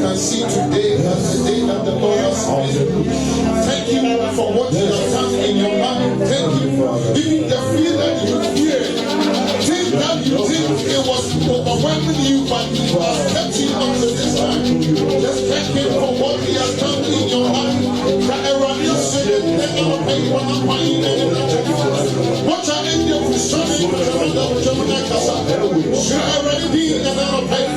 can see today as the day that the Lord has made. Thank you for what you have done in your life. Thank you for even the fear that you feared. Things that you think it was overwhelming you, but He has kept you until this time. Just thank Him for what He has done in your life. That everybody said, never pay for the money. What are in your concerning? Should I already be another pay?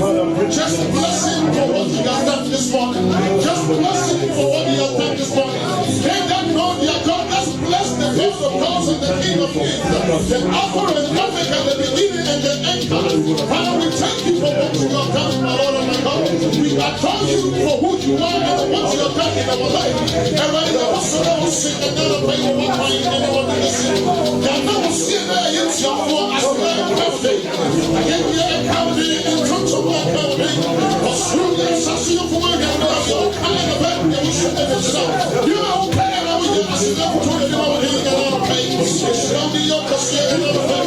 Just bless Him for what He has done this morning. Just bless Him for what He has done this morning. They that know their God, let's bless the God of gods and the King of kings, the Alpha and Omega, the beginning and the end. Father, we thank you for what you have done, my Lord and my God. We adore you for who you are and what you have done in our life. Everybody that was so sick and not a pay for one point, anyone to listen. That no one see there against your four as well as I gave you a county in terms of my county. For through the assassin for my God, I have a bed that we should have said. You are okay, and I will give us an opportunity to know him and not pay. It shall be your custody and not pay.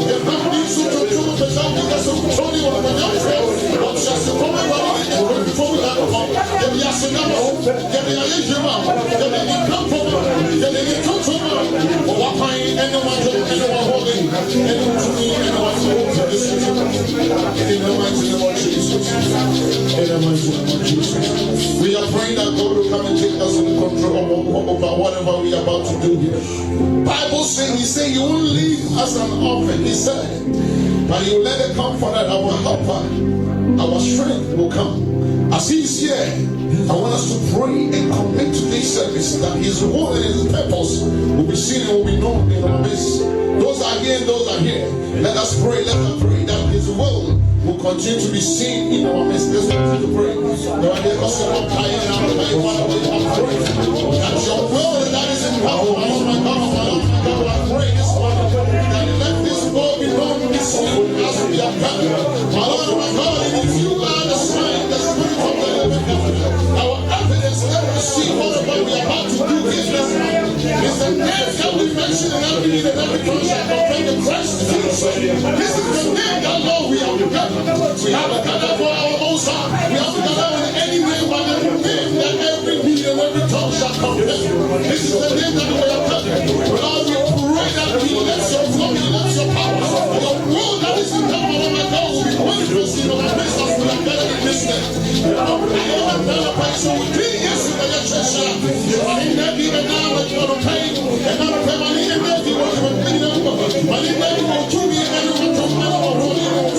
If not these who took to the Zambia, that's what Tony was my young friend. What shall the woman and before we have a home? Then we ask them, then they are in Juma, then they come from then they come from what kind anyone to anyone holding, anyone to me, anyone to this in the mighty name of Jesus. In the mighty name of Jesus. We are praying that God will come and take us in control over whatever we are about to do here. Bible says, He said, you won't leave as an orphan, He said, but you let it come for that our helper, our strength will come. As He is here, I want us to pray and commit to this service that His reward and His purpose will be seen and will be known in our midst. Those are here and those are here. Let us pray that His will continue to be seen in our midst. Let's continue to pray. That your will that is in power, my God, I pray this morning that let this will be known this morning as we have done. My Lord, my God, if you are the sign, the Spirit of the living God, our evidence, let us see what we are about to do here this morning. It's the name that we mention in every need and every contract of the Christ Jesus. This is the name that Lord we have gathered. We haven't gathered for our own side. We haven't gathered in any way but the name that every need and every tongue shall confess. This is the name that we have gathered. Lord, we pray that we let your glory, let your power, your will that is in heaven, oh my God, will be manifested in our midst as we are gathered in this name. I am a person who did yes in the church. I never even now that you are paying, and now pay money and never you want to pay them. Money never you want to be and you want to pay our holy name.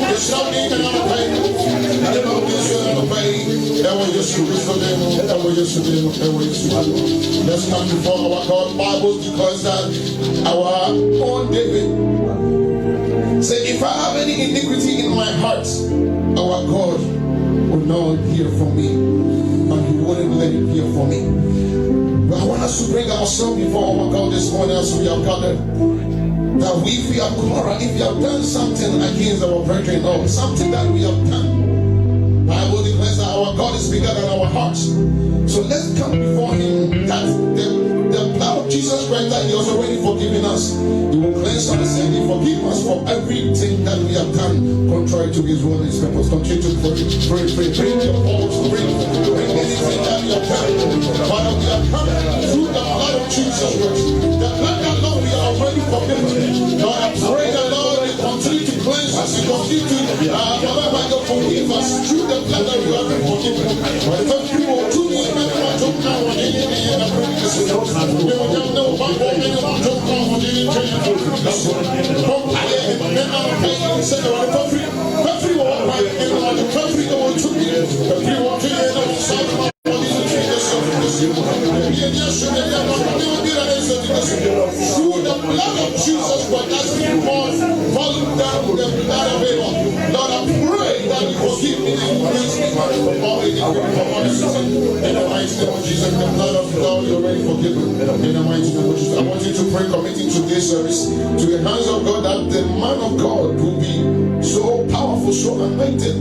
It shall be another pain. Let's come before our God Bibles because that our own David said, if I have any iniquity in my heart, our God will not hear from me, and He wouldn't let it hear from me. But I want us to bring ourselves before our God this morning as we have gathered. That if we have quarreled, if we have done something against our brethren or something that we have done, Bible declares that our God is bigger than our hearts. So let's come before Him that the blood of Jesus Christ that He has already forgiven us, He will cleanse us and He forgive us for everything that we have done contrary to His will and His purpose. Continue to pray, bring your faults, bring anything that we have done. Father, we have come through the blood of Jesus Christ. The blood that Lord we are already forgiven. Lord, I pray that Lord you continue to cleanse us, you continue to forgive us through the blood that you have been forgiven. Whatever people do me, anyone don't know what they need in the previous we don't know what anyone don't know what they need to do. Don't I said every one right anyone the country that want to be every one to the other side of my body to treat us of this. Through the blood of Jesus Christ, as we fall falling down the blood of Abel, Lord, I pray that you forgive me and you cleanse me from all iniquity, from all sin. In the mighty name of Jesus, the blood of God, you're already forgiven. In the mighty name of Jesus, I want you to pray, committing today's service to the hands of God, that the man of God will be so powerful, so anointed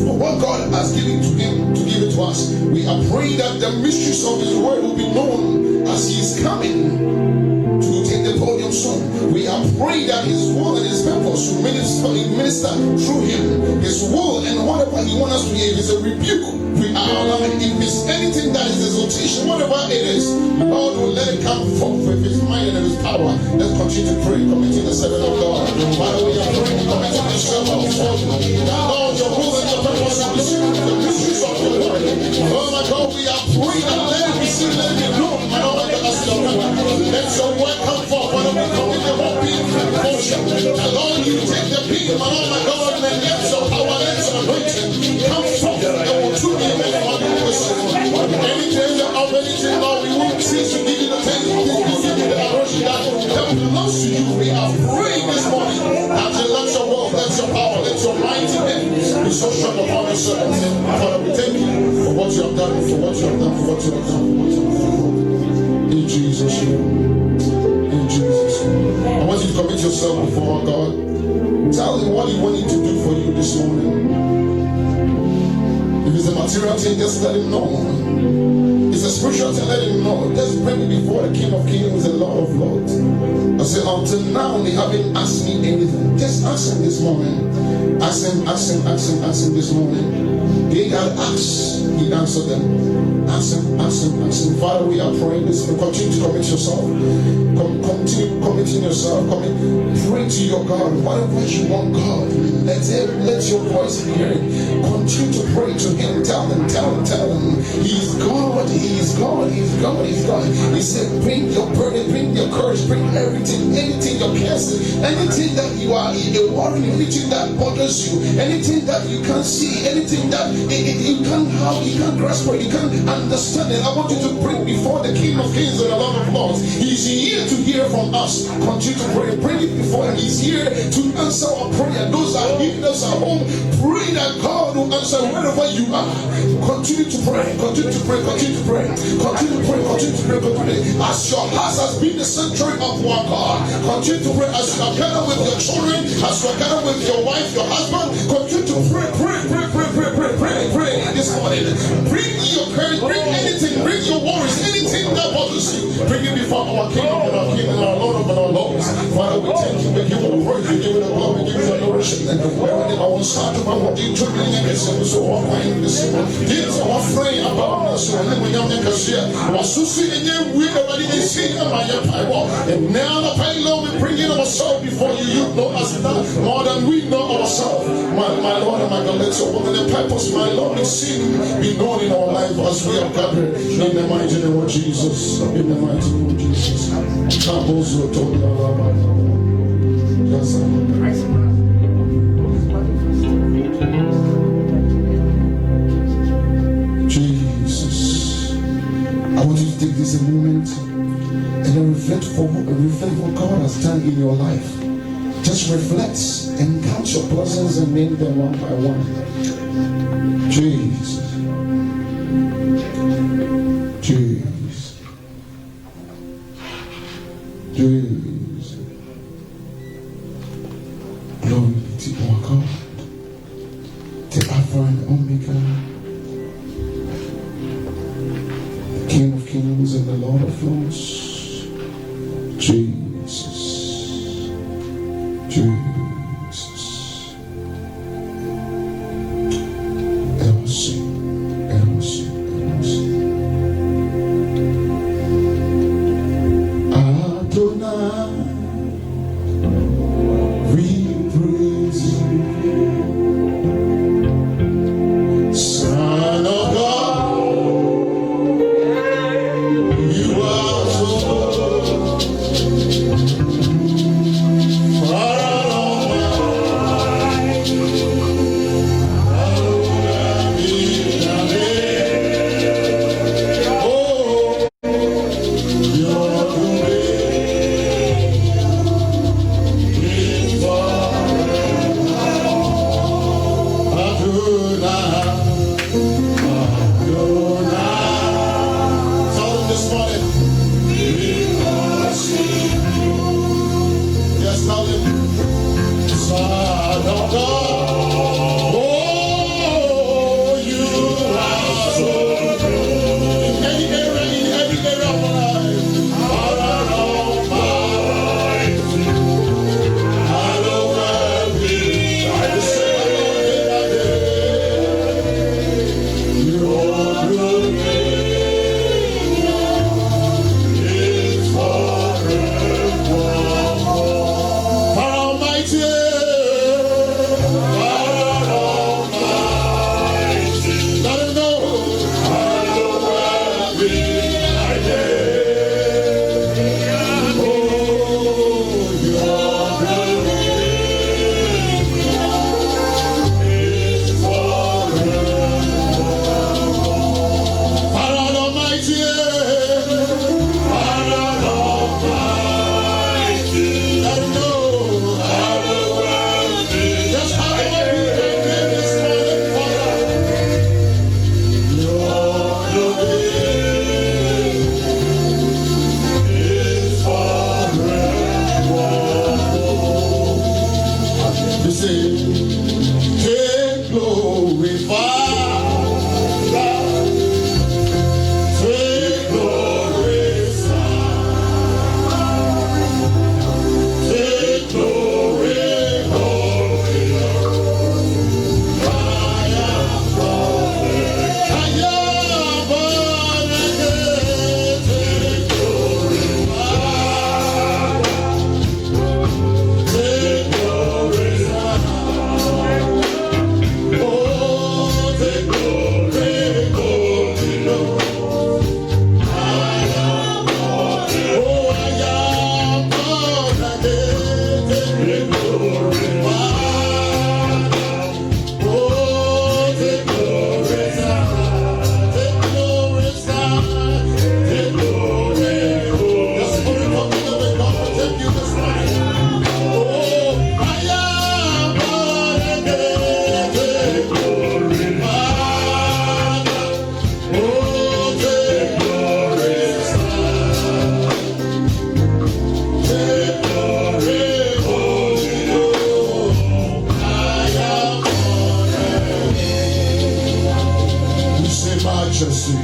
for what God has given to him to give it to us. We are praying that the mysteries of His word will be known as He is coming to take the podium soon. We are are praying that His will and His purpose will minister through Him. His will and whatever He wants us to hear is a rebuke. We are allowing, if it's anything that is exaltation, whatever it is, God will let it come forth with His mind and His power. Let's continue to pray, committing the servant of God. While we are praying, committing the servant of God. That Lord, your will and your purpose will receive the mysteries of your word. Oh my God, we are praying and let it be seen, let it be known. My Lord, let your word come forth. Why don't we commit the whole being to devotion? And Lord, you take the being, my Lord, my God, and let your power, let your anointing come forth. And will truly anything of anything, Lord, we won't cease to give you the thanks, give you the adoration that belongs to you. We are praying this morning that you let your word, let your power, let your mighty hand be so strong upon your servants. Father, we thank you for what you have done, for what you have done, for what you have done, for what you have done. In Jesus' name. In Jesus' name. I want you to commit yourself before God. Tell Him what He wants to do for you this morning. If it's a material thing, just let Him know. It's a spiritual thing, let Him know. Just bring it before the King of Kings and Lord of Lords. I say, until now, they haven't asked me anything. Just ask Him this morning. Ask Him this morning. They got asked, He answered them. Ask Him. Father, we are praying this. Continue to commit yourself. Continue committing yourself. Pray to your God. Whatever you want, God, let your voice be heard. Continue to pray to Him. Tell Him. He's God. He said, bring your burden, bring your courage, bring everything, anything you're casting, anything that you are worrying, anything that bothers you, anything that you can't see, anything that you can't grasp or you can't understand it. I want you to bring before the King of Kings and the Lord of Lords. He's here to hear from us. Continue to pray. Bring it before Him. He's here to answer our prayer. Those are here, those are home. Pray that God will answer wherever you are. Continue to pray. As your house has been the sanctuary of our God, continue to pray. As you are gathered with your children, as you are gathered with your wife, your husband, continue to pray this morning. Bring your courage, bring anything, bring your worries, anything that bothers you. Bring it before our King and our King and our Lord and our Lords. Father, we thank you, we give you the praise, we give you the glory, we give you the adoration. And where did our start about what you took in and so what I am this morning? Here's our friend about us, and then we have to share. Was Susie and you, we already see my power. And now the payload, we bring in ourselves before you. You know us more than we know ourselves. My Lord and my God, let your will and the purpose, my Lord, be known in our life as we are gathered in the mighty name of Jesus. In the mighty name of Jesus. Jesus, I want you to take this a moment and then reflect what God has done in your life. Just reflect and count your blessings and name them one by one. Jesus. Glory be to our God, the Alpha and Omega, the King of Kings and the Lord of Lords. Jesus. Majesty.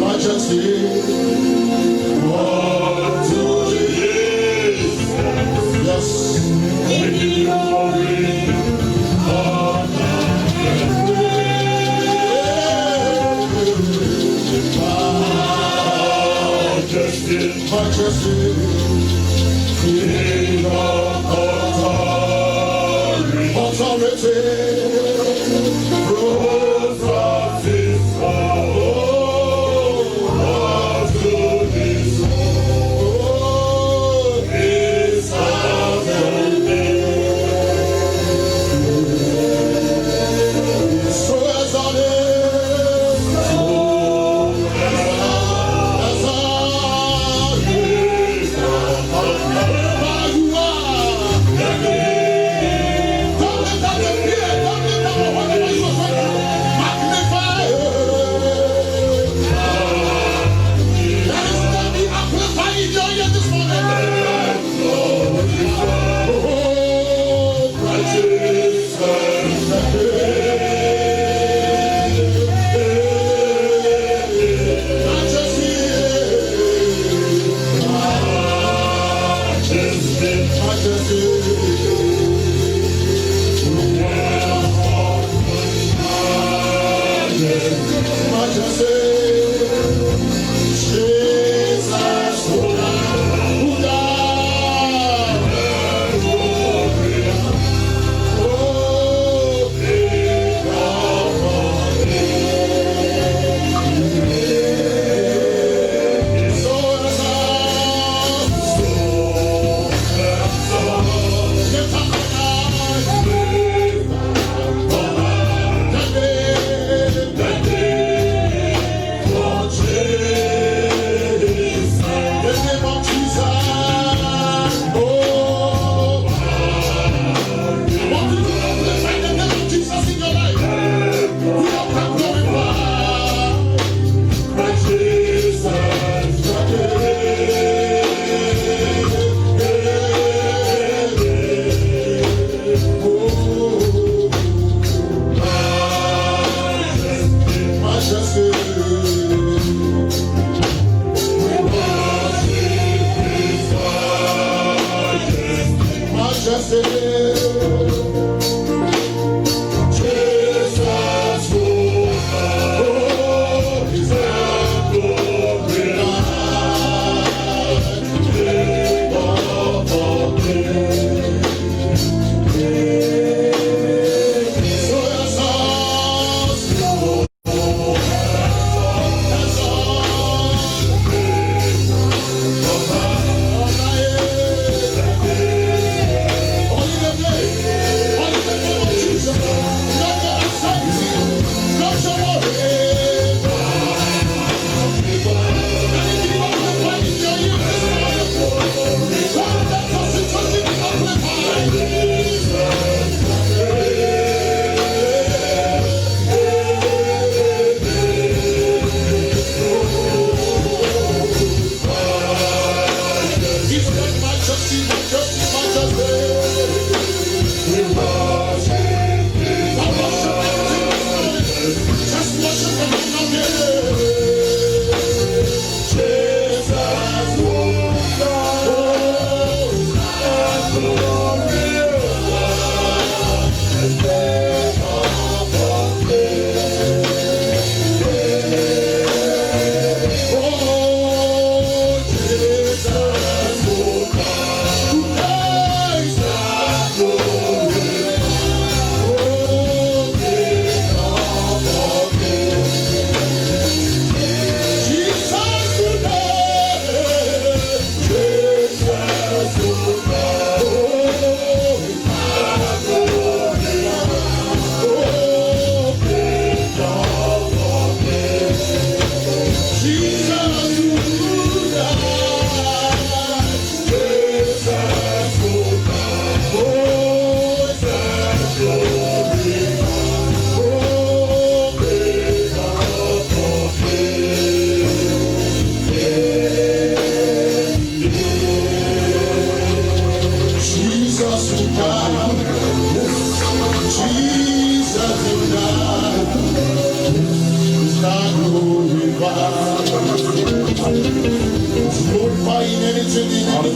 Majesty. Yes. Majesty, King of authority, rose of his throne, to his throne, his house and name. So as on it.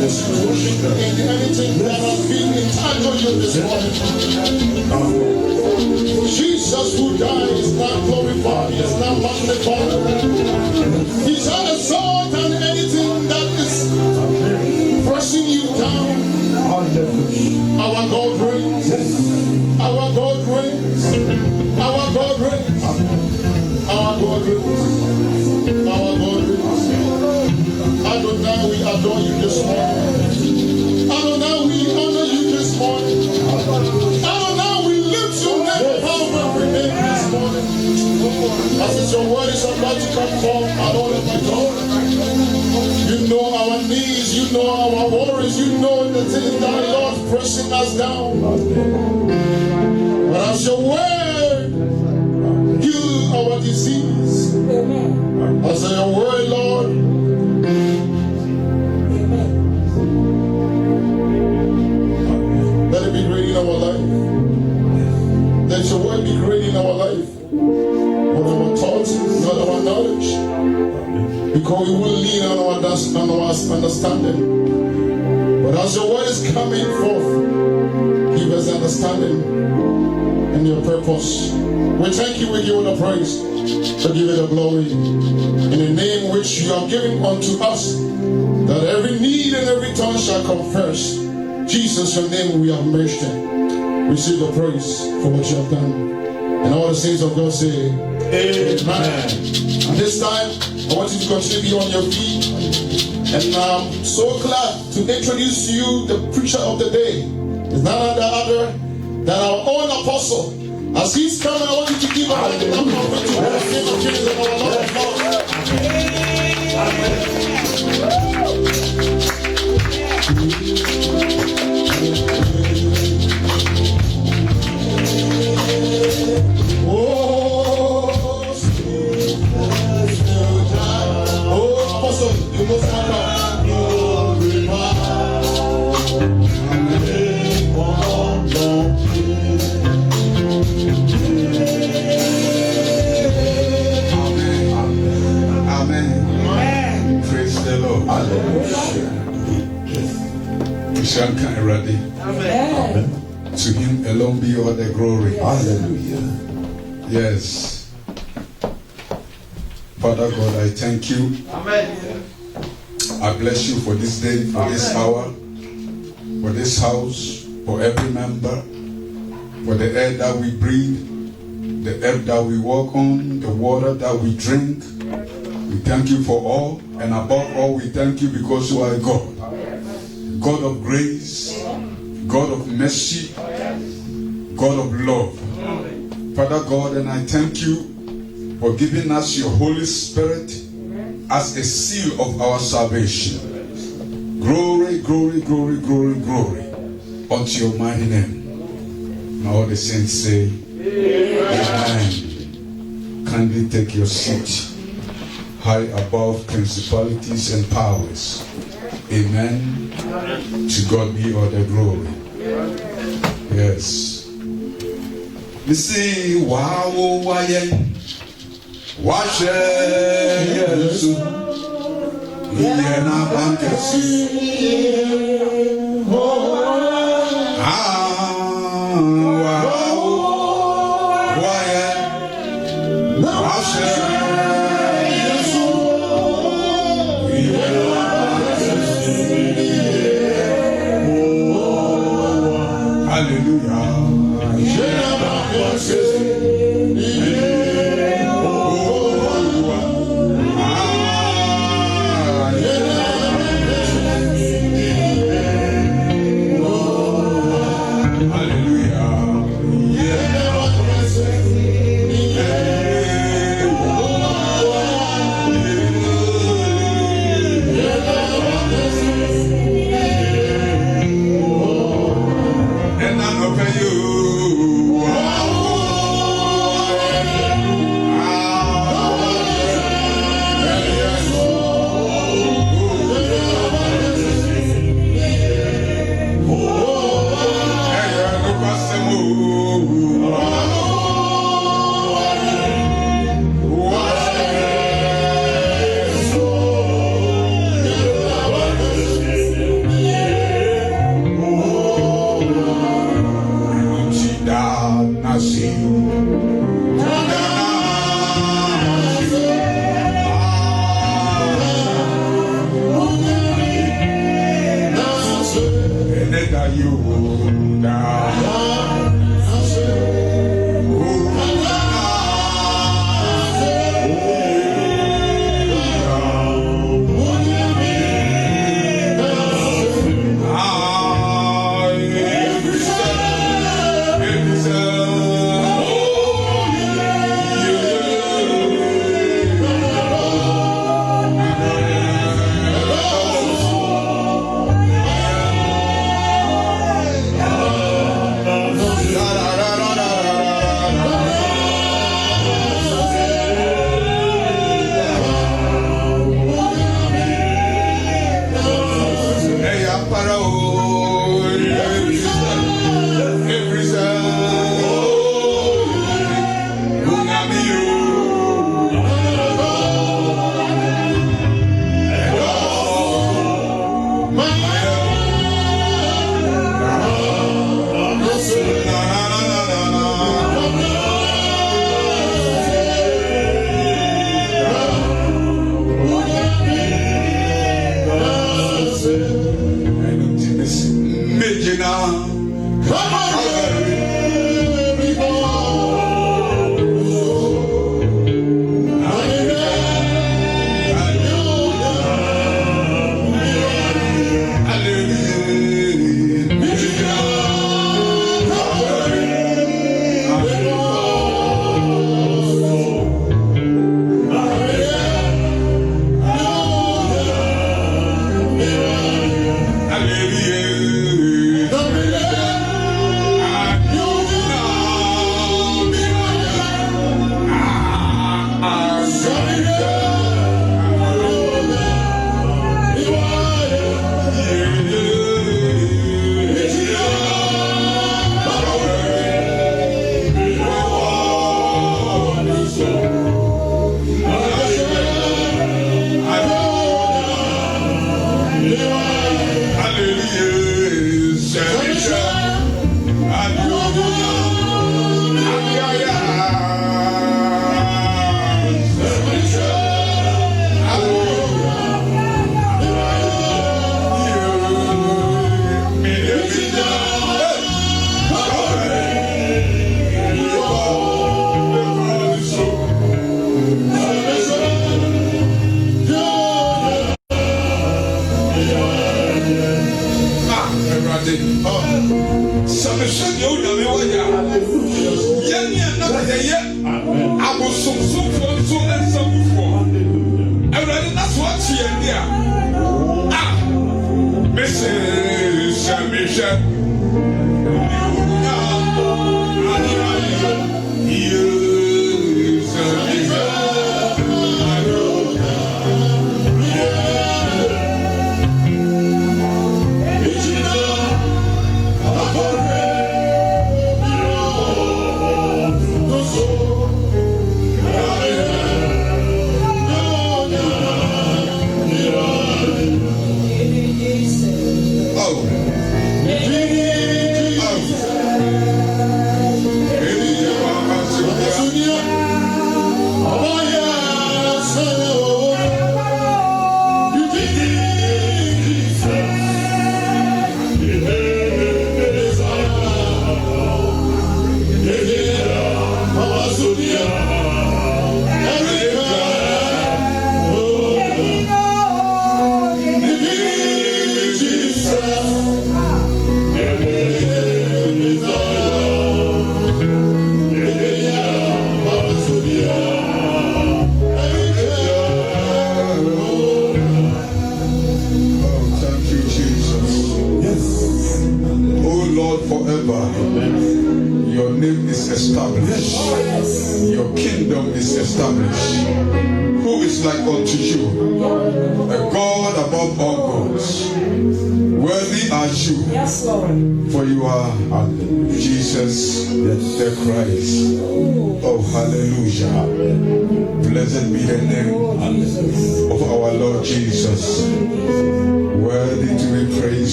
the situation and anything that has been entangled you this morning. Jesus who died is not glorified, is not magnified. He's had a sword and anything that is pressing you down. Our God reigns. Our God reigns. Our God reigns. Our God reigns. Our God reigns. Adonai, we adore you this morning. Adonai, we honor you this morning. Adonai, we lift your name power and name this morning. As your word is about to come forth, Adonai, my God. You know our needs, you know our worries, you know the things that the Lord pressing us down. But as your word heal our disease, as your word, Lord, let it be great in our life. Let your word be great in our life. Not our thoughts, not our knowledge. Because we will lean on our understanding. But as your word is coming forth, give us understanding and your purpose. We thank you, we give you the praise, to give you the glory. In the name which you have given unto us, that every need and every tongue shall confess. Jesus, your name we have mentioned. Receive the praise for what you have done. And all the saints of God say, Amen. And this time, I want you to continue to be on your feet. And I'm so glad to introduce to you the preacher of the day. It's none other than our own apostle. As he's coming, I want you to give a hand of praise to the King of Kings and our Lord of Apostle, you must come out. Amen. Praise the Lord. Hallelujah. Amen. To him alone be all the glory. Hallelujah. Yes. Father God, I thank you. Amen. I bless you for this day, for this hour, for this house, for every member, for the air that we breathe, the air that we walk on, the water that we drink. We thank you for all, and above all, we thank you because you are God. God of grace, God of mercy, God of love. Father God, and I thank you for giving us your Holy Spirit as a seal of our salvation. Glory, glory, glory, glory, glory unto your mighty name. Now all the saints say, Amen. Kindly take your seat high above principalities and powers. Amen. To God be all the glory. Yes. You see, wow, watch yes, Yena Bankasi. you down.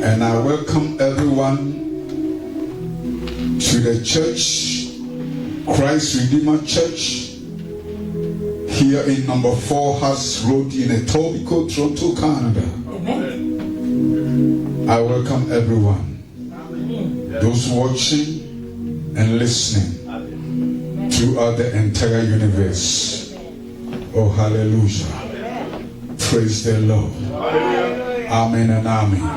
And I welcome everyone to the church Christ Redeemer Church here in number 4 Hurst Road in Etobicoke, Toronto, Canada. Amen. I welcome everyone. Amen. Those watching and listening throughout the entire universe. Oh, hallelujah. Amen. Praise the Lord. Amen and amen.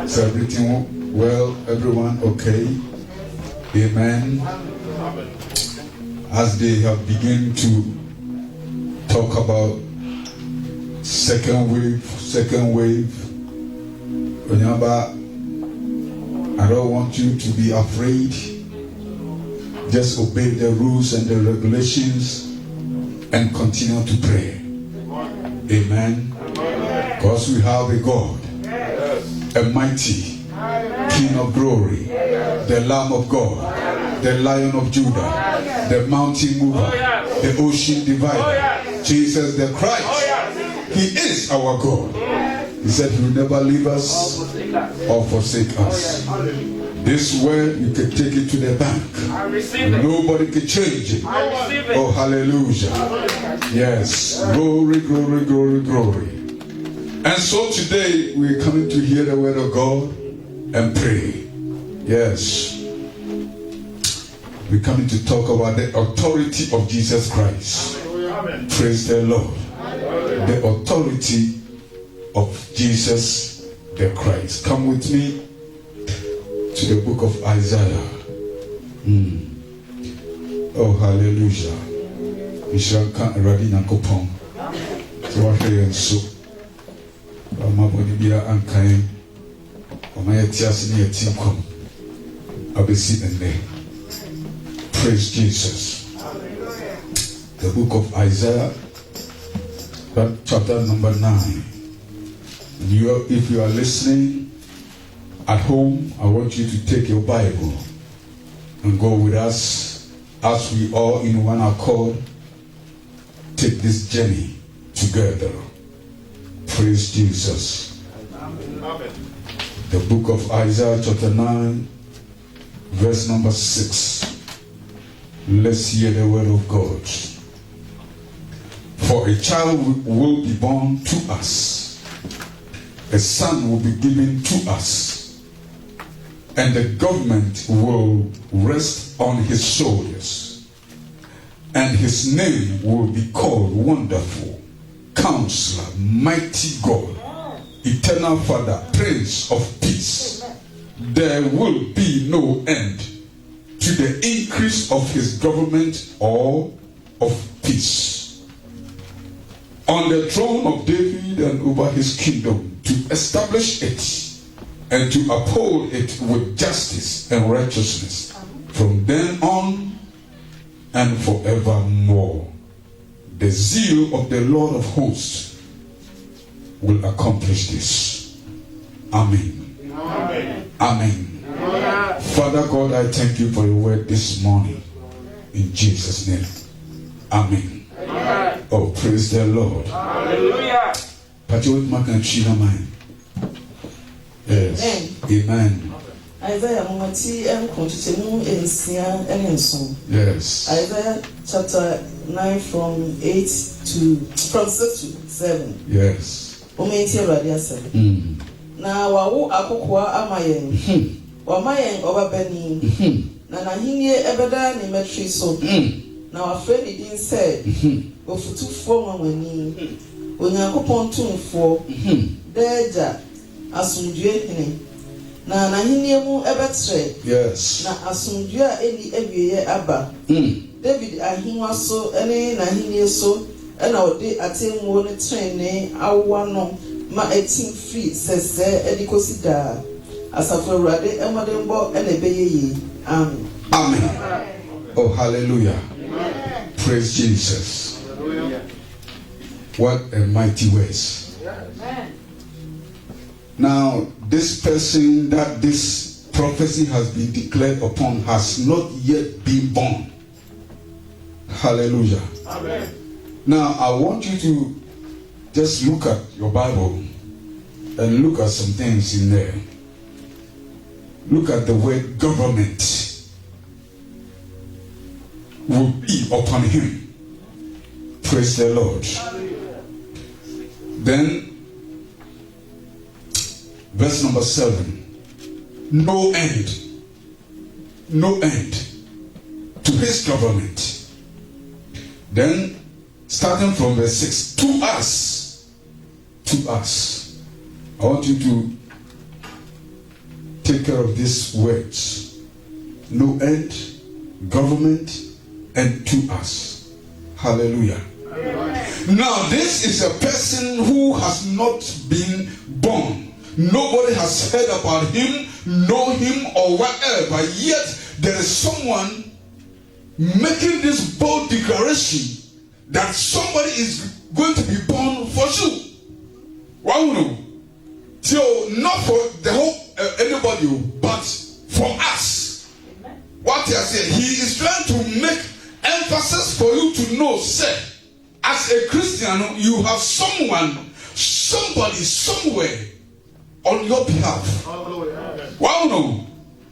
Is everything well? Everyone okay? Amen. As they have begun to talk about second wave, I don't want you to be afraid. Just obey the rules and the regulations and continue to pray. Amen. Because we have a God, a mighty King of glory, the Lamb of God, the Lion of Judah, the mountain mover, the ocean divider, Jesus the Christ. He is our God. He said he will never leave us or forsake us. This word, you can take it to the bank. Nobody can change it. Oh, hallelujah. Yes. Glory, glory, glory, glory. And so today, we're coming to hear the word of God and pray. Yes. We're coming to talk about the authority of Jesus Christ. Praise the Lord. The authority of Jesus the Christ. Come with me to the book of Isaiah. Oh, hallelujah. Ishanka Radina Kopong. So what are you so? Amabonibia Ankain. Omayetias Niatinkom. Abesi and there. Praise Jesus. The book of Isaiah, chapter number 9. If you are listening at home, I want you to take your Bible and go with us as we all in one accord take this journey together. Praise Jesus. Amen. The book of Isaiah chapter 9 verse number 6. Let's hear the word of God. For a child will be born to us, a son will be given to us, and the government will rest on his shoulders, and his name will be called Wonderful, Counselor, Mighty God, Eternal Father, Prince of Peace. There will be no end to the increase of his government or of peace on the throne of David and over his kingdom, to establish it and to uphold it with justice and righteousness from then on and forevermore. The zeal of the Lord of hosts will accomplish this. Amen. Amen. Amen. Amen. Father God, I thank you for your word this morning. In Jesus' name. Amen. Amen. Oh, praise the Lord. Hallelujah. Yes. Amen. Isaiah Yes. Isaiah chapter 9 from 6 to 7. Yes. Na wawo akokwa amayen. Wamayen obabani. Na nahinie ebeda ne metri so. Na wafre ni din said, ofutufo mamani. Onyankopon tumfo. Deja asumdue hene. Na nahinie mu ebetre. Yes. Na asumdue a eni ewieye aba. David ahinwa so ene nahinie so ena ode atemwo ne trene awa no ma etim free sese edikosi da asafo Awurade emodembo ena ebeyeye. Amen. Amen. Oh, hallelujah. Praise Jesus. What a mighty words. Now, this person that this prophecy has been declared upon has not yet been born. Hallelujah. Amen. Now, I want you to just look at your Bible and look at some things in there. Look at the word government will be upon him. Praise the Lord. Then, verse number 7. No end. No end to his government. Then, starting from verse 6. To us. To us. I want you to take care of these words. No end, government, and to us. Hallelujah. Amen. Now, this is a person who has not been born. Nobody has heard about him, know him, or whatever. Yet, there is someone making this bold declaration that somebody is going to be born for you. Wow. So, not for the whole anybody, but for us. Amen. What he has said, he is trying to make emphasis for you to know, sir, as a Christian, you have someone, somebody, somewhere on your behalf. Wow, no.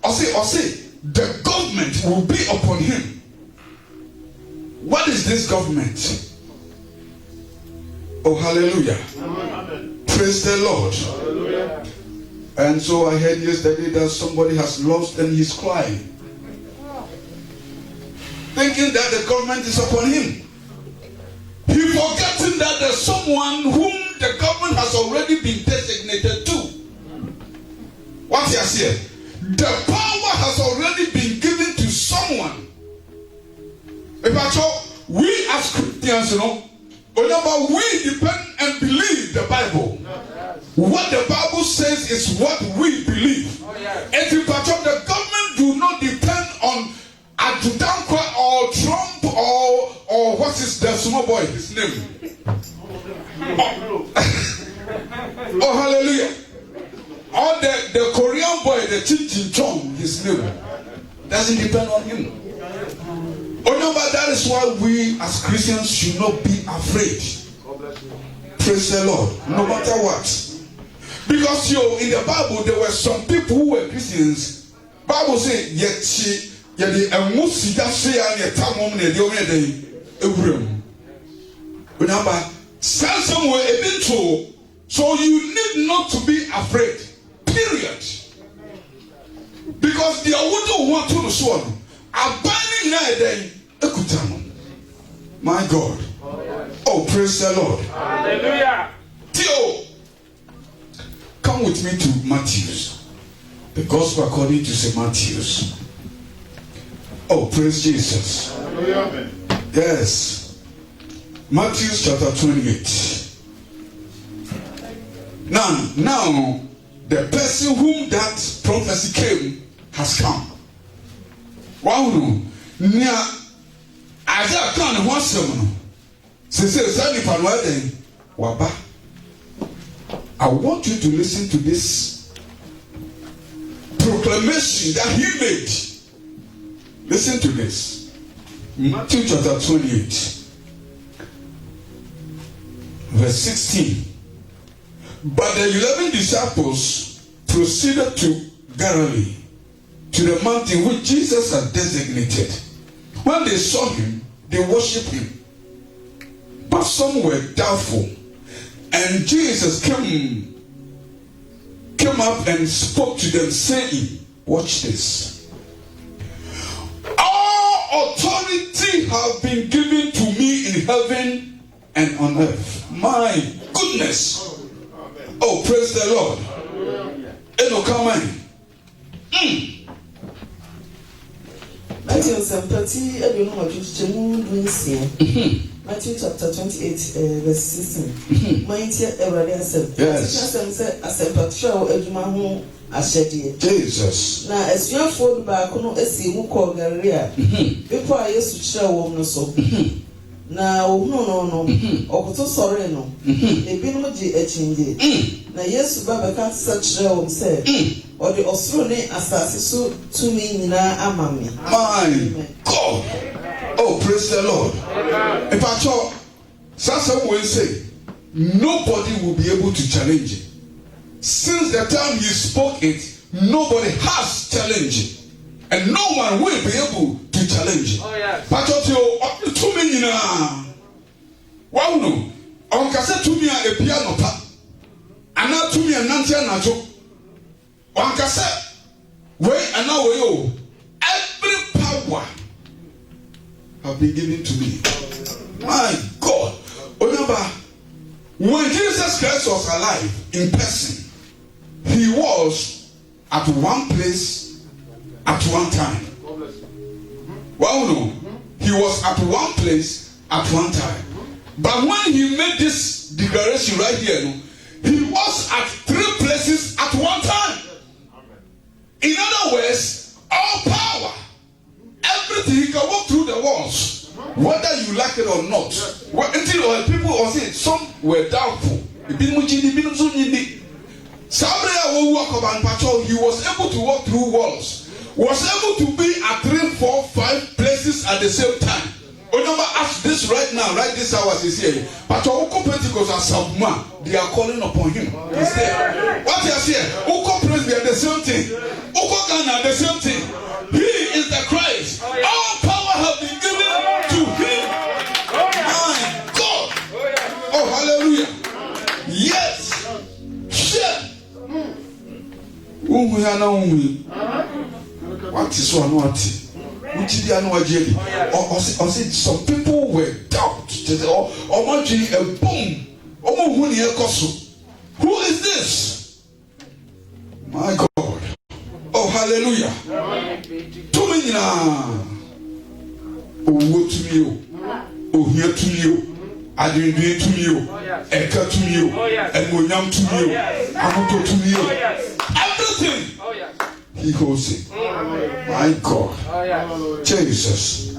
I say, the government will be upon him. What is this government? Oh, hallelujah. Amen. Praise the Lord. Hallelujah. And so I heard yesterday that somebody has lost and he's crying, thinking that the government is upon him. He forgetting that there's someone whom the government has already been designated to. What he has here? The power has already been given to someone. We as Christians, whenever we depend and believe the Bible, what the Bible says is what we believe. And the government do not depend on Ajudankwa or Trump or what is the small boy, his name? Oh, hallelujah. Or the Korean boy, the Chin Chin Chong, his name. Doesn't depend on him. Oh no, but that is why we as Christians should not be afraid. Praise the Lord. No matter what. Because in the Bible there were some people who were Christians. Bible says so you need not to be afraid. Period. Because the wouldn't want to swallow. My God. Oh, praise the Lord. Hallelujah. Theo, come with me to Matthew. The Gospel according to St. Matthew. Oh, praise Jesus. Hallelujah. Yes. Matthew chapter 28. Now, the person whom that prophecy came has come. Wow, Nia Isaiah can one seven. Waba. I want you to listen to this proclamation that he made. Listen to this. Matthew chapter 28, verse 16. But the 11 disciples proceeded to Galilee, to the mountain which Jesus had designated. When they saw him, they worshipped him. But some were doubtful. And Jesus came up and spoke to them, saying, watch this. All authority have been given to me in heaven and on earth. My goodness. Oh, praise the Lord. It'll come in. Matthew chapter 28, verse 16. Jesus. Now, as you have followed back, see who called Galleria before I used to share one so. Now, no. Or sorry, no. A binoji etching. Now, yes, Baba can't such realm say. Or the Australian assassin to me, Amami. My God. Oh, praise the Lord. If I talk, Sasa will say, nobody will be able to challenge it. Since the time he spoke it, nobody has challenge, and no one will be able to challenge. But you to me now. Wow, no. On cassette to me a piano pa, and not to me a nancy and joke. On cassette, wait and now you. Every power have been given to me. My God. Remember, when Jesus Christ was alive in person, he was at one place at one time. Well, no, he was at one place at one time. But when he made this declaration right here, he was at 3 places at one time. In other words, all power, everything, he can walk through the walls, whether you like it or not. Until people will say some were doubtful. He was able to walk through walls, was able to be at 3, 4, 5 places at the same time. Remember, ask this right now, right this hour is here. But Oko Pentecost and Sabuma, they are calling upon him. He's there. What you say? Oko Praise, they are the same thing. Oko Ghana, the same thing. He is the Christ. All power have been given to him. My God. Oh, hallelujah. Yes. Share. What is one? Some people were doubt. Who is this? My God. Oh, hallelujah. To me now. Oh, to me. Oh, here to you. I didn't do it to you. Eka to you. And Munyam to you. Amuto to you. Everything. He holds it. My God. Jesus.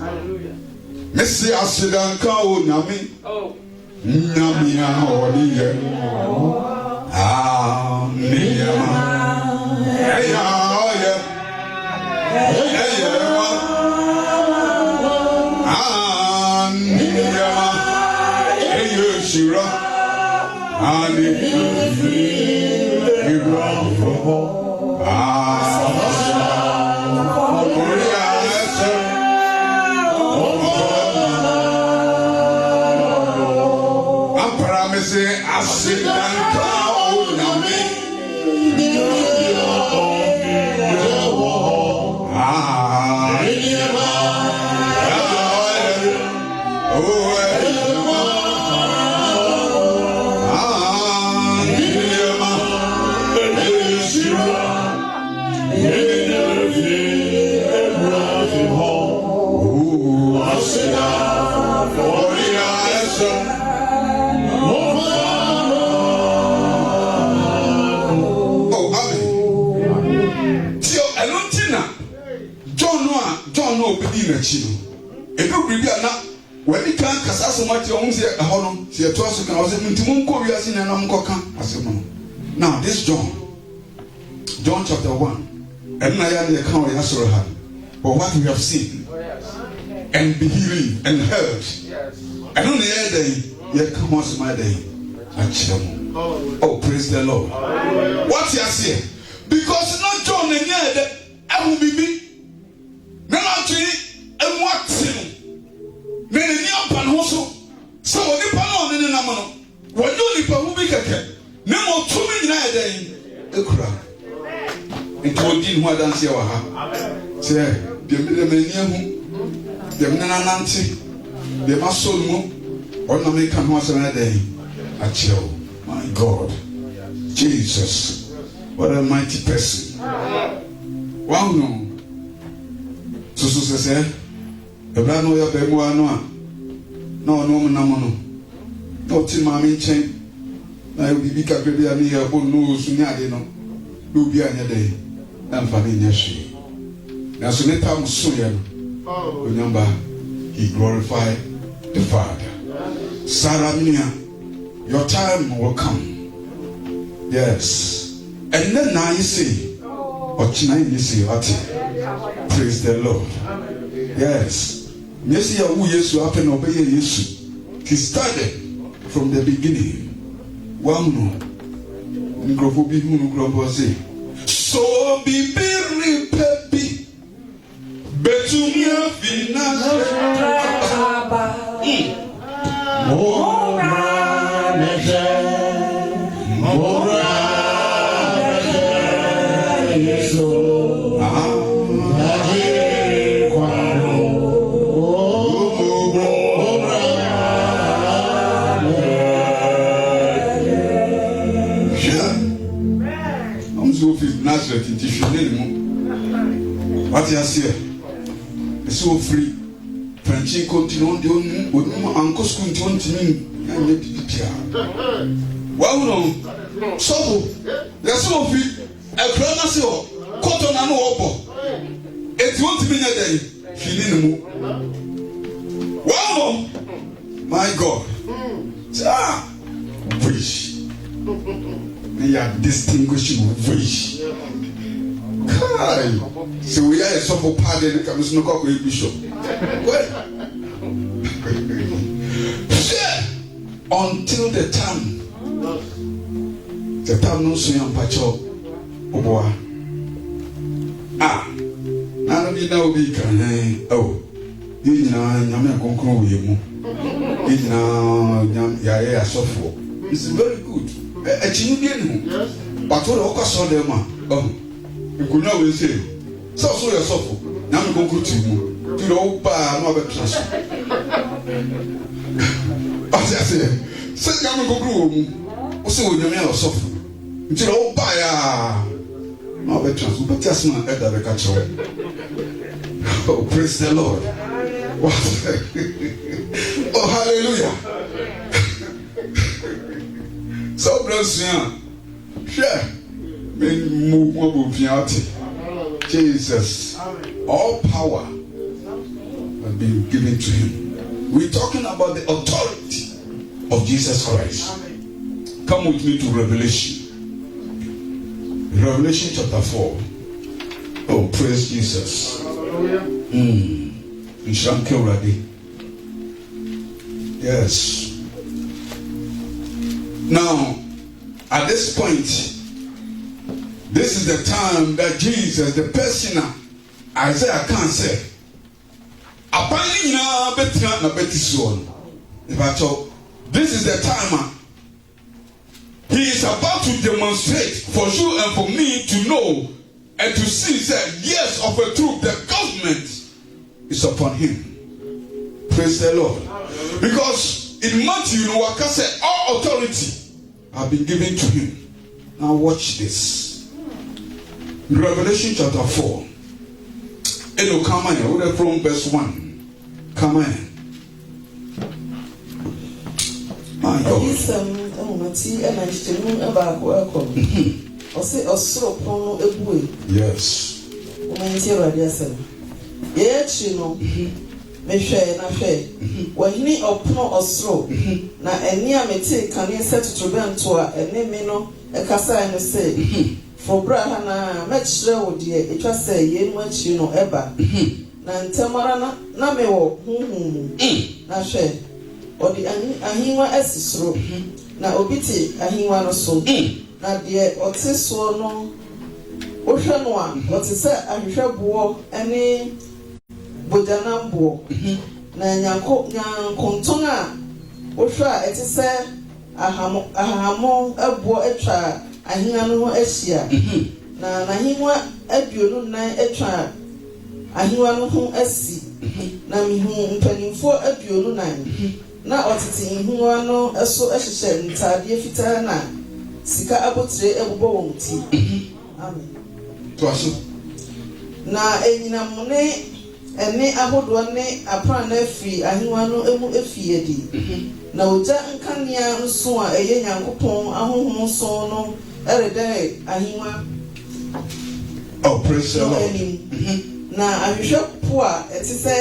Messi Asidanka o Nami. Nami Ahodiye. Niyama. Eya. Niyama. Eya Shira. When he can't cast so much, you won't say a honor, see a toss. I was in Timunko, we are seeing an uncocan. I said, no. Now, this John chapter 1, and I am the account of Yasurahan, but what we have seen and be hearing and heard. And on the other day, yet come on my day. Oh, praise the Lord. What you say? Because not John and yet, I will be me. Then I'll tell you, and what? Many young panhoso. So when you pan on in the Namano, when you live a movie cake, no more 2 minutes a day. A crowd. It will do more than say, say, the Millennium, the Nananti, the Masomo, or American once a day. A chill. My God. Jesus. What a mighty person. Wow, no. So say, the brand new Bemuano. No, no, till mammy chain. I will be Cabria near Bonus, Niadino. You'll be on your day. And Fanny Nashi. Now, so let him soon. Remember, he glorified the Father. Sarah Mia, your time will come. Yes. And then now you see, or tonight you see, praise the Lord. Yes. Yes, who yes, you happen obey yes. He started from the beginning. One no. Ngrofobi who no grumble say. So be very peppy. Betumia fina. Nazareth in what you say? It's so free. French continue on Uncle School to me. Well, no, so there's so free. A promise cotton and opo. It won't be a day. Feeling well, my God. Wish. We are distinguishing wish. Kai. So we are a soft party that comes no cock with bishop. Until the time no soon pacho. Oboa. None of you know we can. Oh, you know, Yamia Concro with you. You know, Yaya Sofo. It's very good. A Chinian, but what I saw them, you could not say, so yourself. Now I'm going to you. To the old bar, no better. I say, say, I'm going to go. So, you may have suffered. To the old bar, no better. But just not at the catcher. Oh, praise the Lord. Oh, hallelujah. So bless you. Share. Jesus. All power has been given to him. We're talking about the authority of Jesus Christ. Come with me to Revelation. Revelation chapter 4. Oh, praise Jesus. Yes. Now, at this point, this is the time that Jesus, the person Isaiah can't say. This is the time he is about to demonstrate for you and for me to know and to see that yes, of a truth, the government is upon him. Praise the Lord. Because in Matthew, Waka said, all authority have been given to him. Now watch this. Revelation chapter 4. Hello, come on. We're from verse 1. Come on. My God. Yes. Mehwɛ na hwɛ wahini ɔpono ɔsoro na ɛni a mete kane sɛ totorobɛnto a ɛne me no ɛkasa no sɛ fobra ha na mɛkyerɛ wo deɛ etwa sɛ yɛn mu akyi no ɛba na ntɛmara na me wɔ honhom mu na hwɛ ɔde ahengua asi soro na obi te ahengua no so na deɛ ɔte soɔ no wohwɛ no a ɔte sɛ ahwehwɛboɔ ɛne Bojanambo na nyankonton a wohwɛ a ɛte sɛ ahamo abo atwa ahengua no ho ahyia na n'ahengua aduonu nan atwa ahengua no ho asi na mihu mpanimfoɔ aduonu nan na ɔtete ahengua no ɛso ɛhyehyɛ ntaadeɛ fitaa na sika abotire ɛbobɔ wɔn ti amen to aso na enyinamune ene ahodoɔ ne aprana afiri ahengua no emu efie di na ogya nkanea nso a ɛyɛ Nyankopɔn ahohom nso no ɛredɛ ahengua. Oh, praise the Lord. Na ahwehwɛ po a ɛte sɛ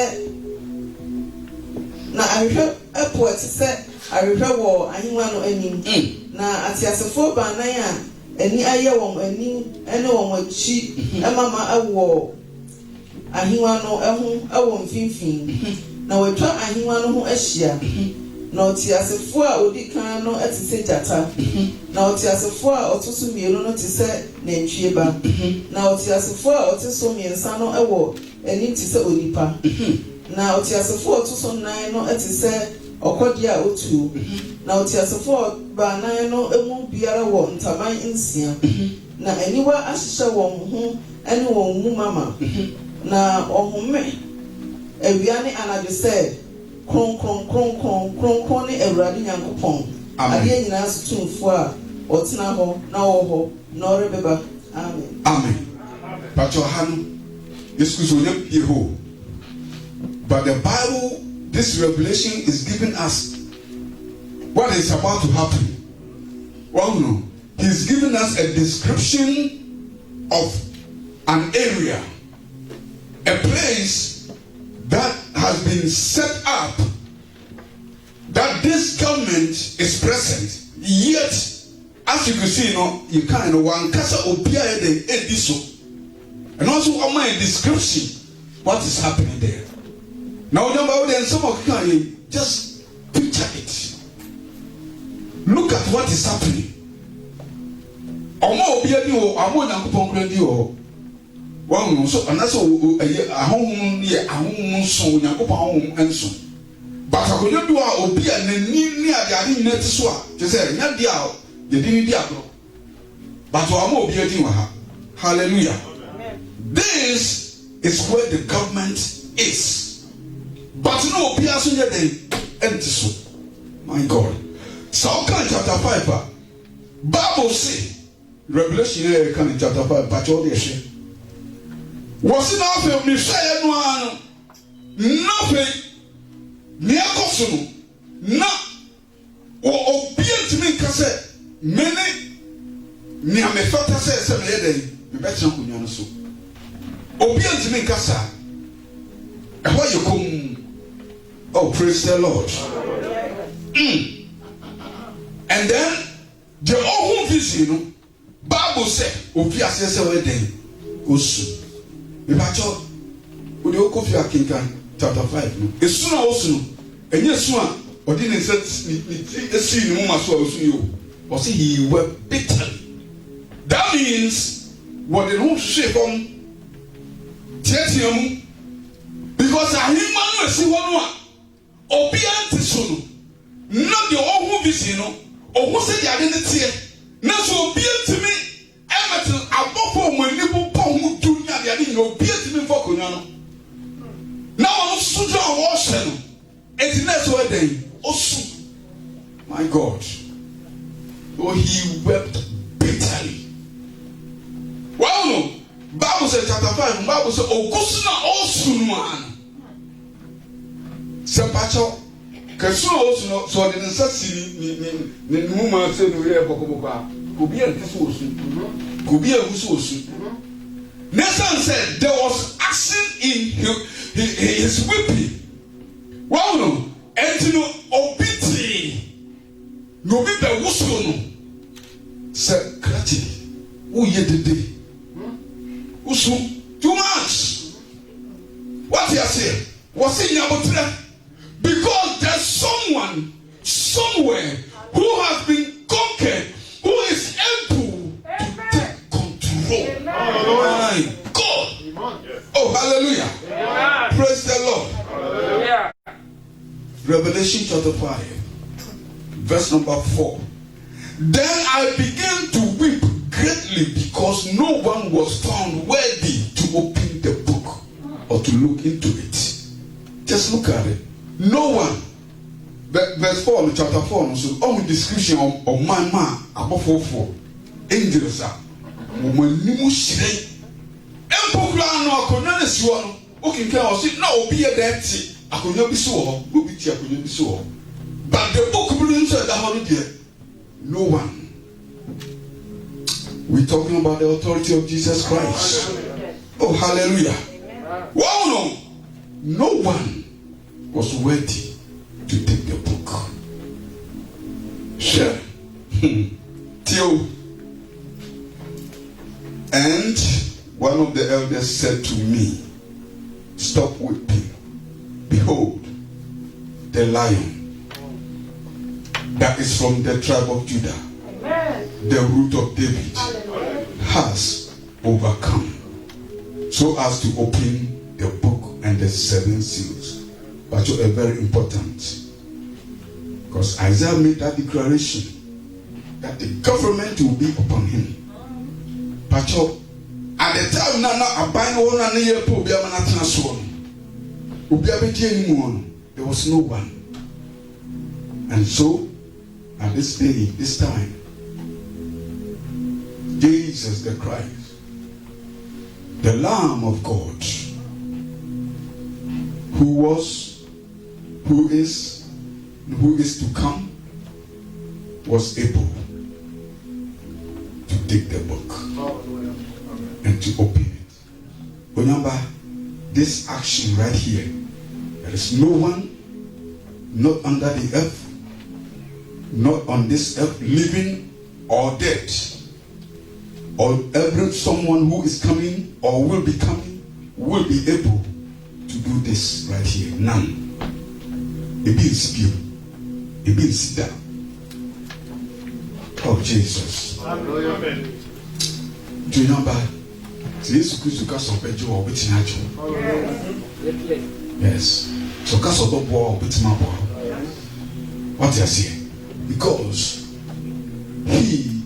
na ahwehwɛ po ɛte sɛ ahwehwɛ wɔ ahengua no anim na atiasefo baanan a ani ayɛ wɔn anim ɛne wɔn akyi ɛmama ɛwɔ ahengua no ɛho ɛwɔ mfimfini na watwa ahengua no ho ahyia na ɔteasefo a odi kan no te sɛ gyata na ɔteasefo a ɔto so mmienu no te sɛ nantwie ba na ɔteasefo a ɔte so mmiɛnsa no wɔ anim te sɛ onipa na ɔteasefo a ɔto so nan no te sɛ ɔkɔdeɛ a otuo na ɔteasefo a baanan no mu biara wɔ ntaban nsia na aniwa ahyehyɛ wɔn ho ne wɔn mu mama na ɔhome awia ne anadwo sɛ kronkron ne Awurade Nyankopɔn adeɛ nyinaa so tumfo a ɔtena hɔ na ɔwɔ hɔ na ɔrebɛba. Amen. Pastor Hanu, this is Yeho. But the Bible, this revelation is giving us what is about to happen. Well, no, he's giving us a description of an area, a place that has been set up, that this government is present. Yet, as you can see, you can't one casa opia the ediso. And also on my description, what is happening there. Now, some of you just picture it. Look at what is happening. Omo obia ni o amo Nyankopon kra di o. Wan so anaso ahonhom ye ahonhom so Nyankopon ahonhom enso. But akonyo do a obia nani ni ade nyina ti so a te say nya dia o ye di ni dia kro. But omo obia di wa ha. Hallelujah. This is where the government is. But no obia so nya den enti so. My God. So chapter 5 Bible say Revelation here can chapter 5 but all the shit. Was it not for me say no nothing near Kosovo na or obedient me kase many near me fata say me day me better kunyan so obedient me kasa e ho you come. Oh, praise the Lord. And then the whole vision, Bible said, "Opi asese we den osu." Me ba cho, we dey Kofi Akinkan chapter 5 no. Esu na osu no. Enye su a odi ne se esi ni mu maso osu yo. O say he wept bitterly. That means what the whole shape from Tietiamu, because ahimma no esi ho no a obi anti so no. Not the whole vision no. Ohu se dia de tie na so obi antimi emetel abofo mani bu pon mu dunya dia de no obi antimi fokonwa no na won sujo wo hye no enti na so eden osu. My God. Oh, he wept bitterly. Well, no, Bible says chapter 5, Bible says ogusu na osu no an sepacho kesu osu no so de nsa si ni muma se no ye bokobokwa obi antiso osu obi agusu osu. Nathan said there was action in his weeping. Well, no, and no obiti no be the wusu no se krati wo ye dede usu too much. What you say was in your because there's someone somewhere who has been conquered, who is able to take control. My God. Oh, hallelujah. Praise the Lord. Revelation chapter 5, verse number 4. Then I began to weep greatly because no one was found worthy to open the book or to look into it. Just look at it. No one. Verse 4, chapter 4, so all the description of man above 4 angels are. Womanimu shire. Empokra no akonya si wo no. Okinka o si na obi e da ti akonya bi so ho, obi ti akonya bi so ho. But the book belongs to the whole there. No one. We're talking about the authority of Jesus Christ. Oh, hallelujah. Wow, no one was worthy to take the book. Sure. Till. And one of the elders said to me, stop weeping. Behold, the lion that is from the tribe of Judah, the root of David, has overcome, so as to open the book and the 7 seals. But you are very important, because Isaiah made that declaration that the government will be upon him. But at the time there was no one. And so at this day, this time, Jesus the Christ, the Lamb of God, who was, who is to come, was able to take the book and to open it. Remember this action right here. There is no one, not under the earth, not on this earth, living or dead, or every someone who is coming or will be coming will be able to do this right here. None. It is pure. It is that. Oh Jesus. Do you remember? Jesus Christ of Pedro or Betinajo? Yes. So cast of the ball, Betinabo. What you say? Because he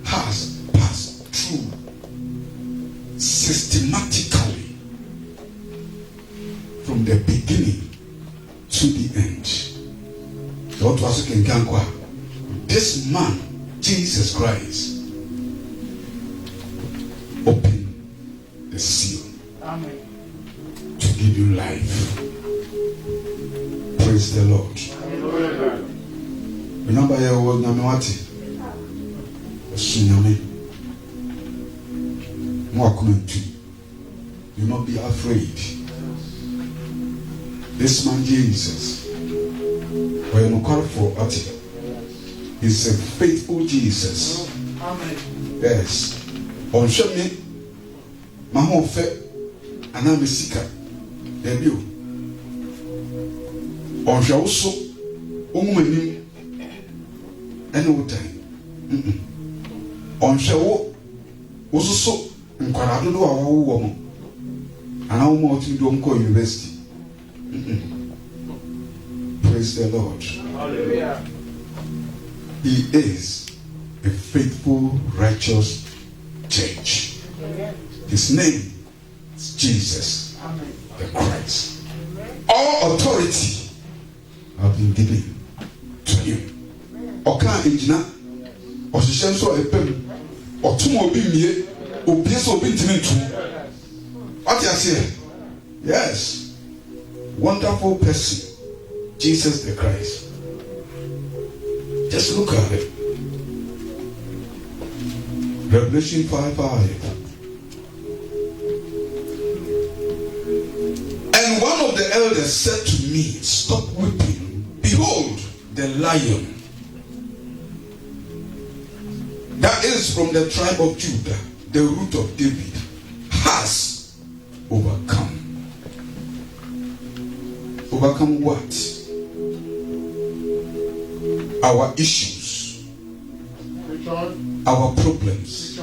has passed through systematically from the beginning to the end. What was it? This man, Jesus Christ, opened the seal. Amen. To give you life. Praise the Lord. Remember your word, Namewati. Sunyame. Do not be afraid. This man Jesus, when you call for Ati, is a faithful Jesus. Amen. Yes. On show me, my home fe, and I'm a seeker. There you. On show also, woman, any time. On show also so, and Quarado, our woman, and how much you don't go university. Praise the Lord. Hallelujah. He is a faithful, righteous judge. His name is Jesus, the Christ. All authority have been given to him. Oka ejina, oshishenso epem, otumo obi mie, obieso obi ntimitu. What you say? Yes. Wonderful person, Jesus the Christ. Just look at it. Revelation 5:5. And one of the elders said to me, stop weeping. Behold, the lion that is from the tribe of Judah, the root of David, has overcome. Overcome what? Our issues, our problems,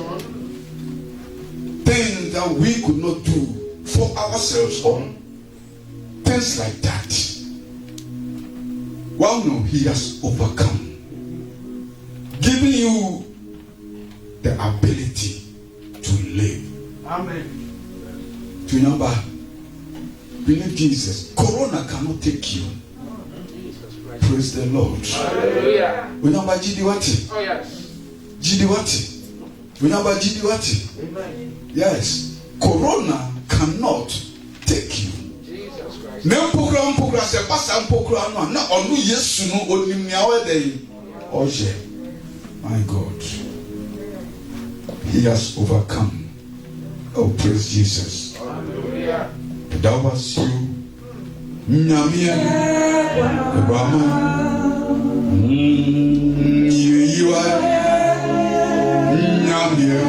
things that we could not do for ourselves on, things like that. Well, no, he has overcome, giving you the ability to live. Amen. Do you remember? Believe Jesus. Corona cannot take you. Praise the Lord. Hallelujah. Remember Jidiwati? Oh yes. Jidiwati. Remember Jidiwati? Amen. Yes. Corona cannot take you. Jesus Christ. No program se pasa program no na onu Yesu no onim nia we dey. Oje. My God. He has overcome. Oh, praise Jesus. Hallelujah. That was you. Nyamia. Abraham. You are Nyamia.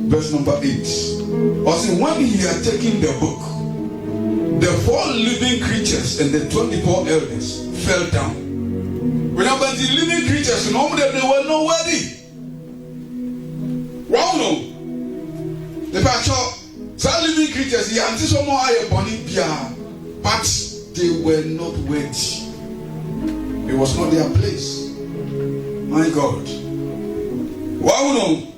Verse number 8. Also, when he had taken the book, the 4 living creatures and the 24 elders fell down. Whenever the living creatures, normally they were not worthy. Wow, no. The pastor, some living creatures, he anti some more higher body, but they were not worthy. It was not their place. My God. Wow, no.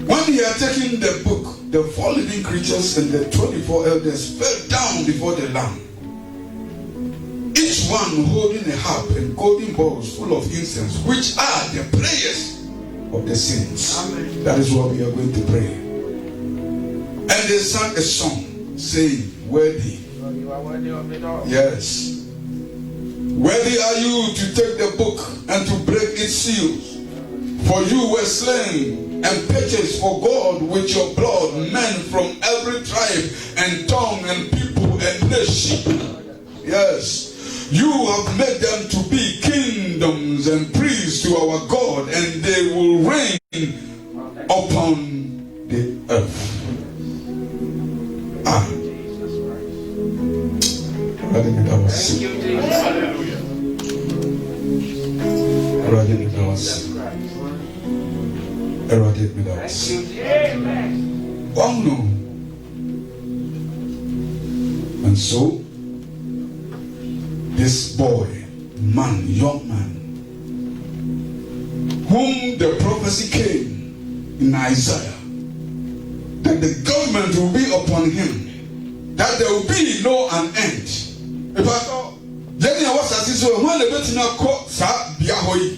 When he had taken the book, the 4 living creatures and the 24 elders fell down before the Lamb, each one holding a harp and golden bowls full of incense, which are the prayers of the saints. Amen. That is what we are going to pray. And they sang a song saying, worthy. You are worthy of it all. Yes. Worthy are you to take the book and to break its seals. For you were slain and purchased for God with your blood men from every tribe and tongue and people and nation. Yes. You have made them to be kingdoms and priests to our God, and they will reign upon the earth. Ah. Eroded with us. Oh no. And so, this boy, young man, whom the prophecy came in Isaiah, that the government will be upon him, that there will be no an end. If I thought, then I was as so when the betina caught Biahoi,